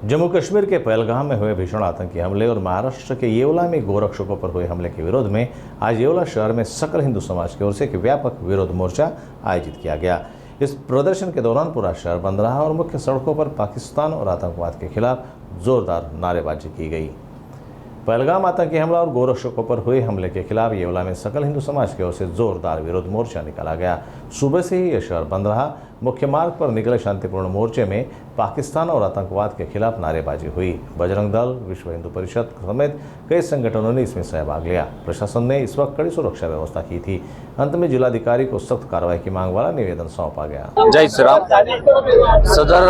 जम्मू कश्मीर के पहलगाम में हुए भीषण आतंकी हमले और महाराष्ट्र के येवला में गोरक्षकों पर हुए हमले के विरोध में आज येवला शहर में सकल हिंदू समाज की ओर से एक व्यापक विरोध मोर्चा आयोजित किया गया। इस प्रदर्शन के दौरान पूरा शहर बंद रहा और मुख्य सड़कों पर पाकिस्तान और आतंकवाद के खिलाफ जोरदार नारेबाजी की गई। पहलगाम आतंकी हमला और गोरक्षकों पर हुए हमले के खिलाफ येवला में सकल हिंदू समाज की ओर से जोरदार विरोध मोर्चा निकाला गया। सुबह से ही यह शहर बंद रहा। मुख्य मार्ग पर निकले शांतिपूर्ण मोर्चे में पाकिस्तान और आतंकवाद के खिलाफ नारेबाजी हुई। बजरंग दल, विश्व हिंदू परिषद समेत कई संगठनों ने इसमें सहभाग लिया। प्रशासन ने इस वक्त कड़ी सुरक्षा व्यवस्था की थी। अंत में जिलाधिकारी को सख्त कार्रवाई की मांग वाला निवेदन सौंपा गया। जय श्री राम। सदर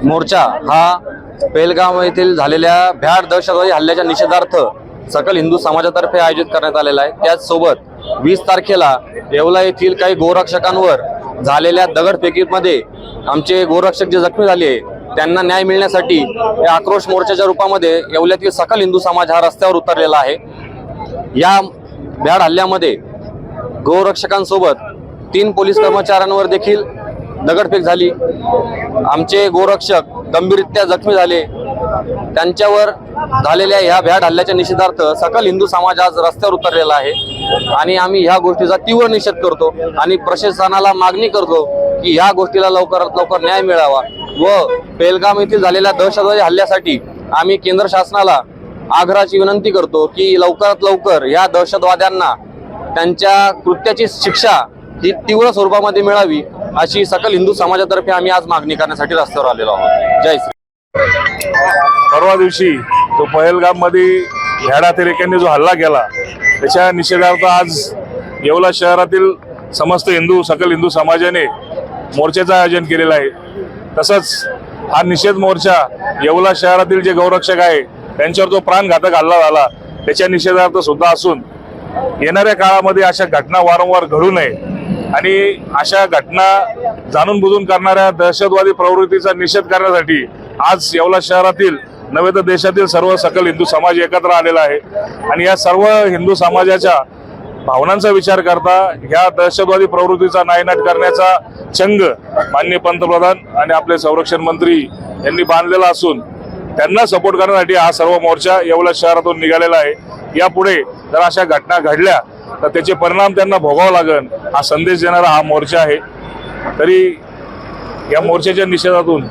मोर्चा हा पहलगाम येथील झालेल्या भ्याड दहशतवादी हल्ल्याच्या निषेधार्थ सकल हिंदू समाजातर्फे आयोजित करण्यात आलेला आहे। त्याचसोबत 20 तारखेला येवला येथील काही गोरक्षकांवर झालेल्या दगडफेकीमध्ये आमचे गोरक्षक जे जखमी झाले त्यांना न्याय मिळण्यासाठी या आक्रोश मोर्चाच्या रूपामध्ये येवल्यातील सकल हिंदू समाज हा रस्त्यावर उतरलेला आहे। या भ्याड हल्ल्यामध्ये गोरक्षकांसोबत 3 पोलीस कर्मचाऱ्यांवर देखील दगडफेक झाली। आमचे गोरक्षक गंभीररित्या जखमी झाले। त्यांच्यावर झालेल्या ह्या भ्याड हल्ल्याच्या निषेधार्थ सकल हिंदू समाज आज रस्त्यावर उतरलेला आहे आणि आम्ही ह्या गोष्टीचा तीव्र निषेध करतो आणि प्रशासनाला मागणी करतो की ह्या गोष्टीला लवकरात लवकर न्याय मिळावा व पहलगाम येथील झालेल्या दहशतवादी हल्ल्यासाठी आम्ही केंद्र शासनाला आग्रहाची विनंती करतो की लवकरात लवकर या दहशतवाद्यांना त्यांच्या कृत्याची शिक्षा ही तीव्र स्वरूपामध्ये मिळावी अशी सकल हिंदू समाजातर्फे आम्ही आज मागणी करण्यासाठी रस्त्यावर आलेलो आहोत। जय श्री। परवा दिवशी तो पहलगाम मध्ये भ्याड अतिरेक्यांनी जो हल्ला केला त्याच्या निषेधार्थ आज येवला शहरातील समस्त सकल हिंदू समाजाने मोर्चाचं आयोजन केलेलं आहे। तसंच हा निषेध मोर्चा येवला शहरातील जे गौरक्षक आहे त्यांच्यावर जो प्राणघातक हल्ला झाला त्याच्या निषेधार्थ सुद्धा असून येणाऱ्या काळामध्ये अशा घटना वारंवार घडू नये आणि अशा घटना जाणून बुजून करणाऱ्या दहशतवादी प्रवृत्तीचा निषेध करण्यासाठी आज येवला शहरातील नव्हे तर देशातील सर्व सकल हिंदू समाज एकत्र आलेला आहे आणि या सर्व हिंदू समाजाच्या भावनांचा विचार करता ह्या दहशतवादी प्रवृत्तीचा नायनाट करण्याचा चंग माननीय पंतप्रधान आणि आपले संरक्षण मंत्री यांनी बांधलेला असून त्यांना सपोर्ट करण्यासाठी हा सर्व मोर्चा येवला शहरातून निघालेला आहे। यापुढे जर अशा घटना घडल्या तर त्याचे परिणाम त्यांना भोगावा लागेल हा संदेश देणारा हा मोर्चा आहे। तरी या मोर्चाच्या निषेधातून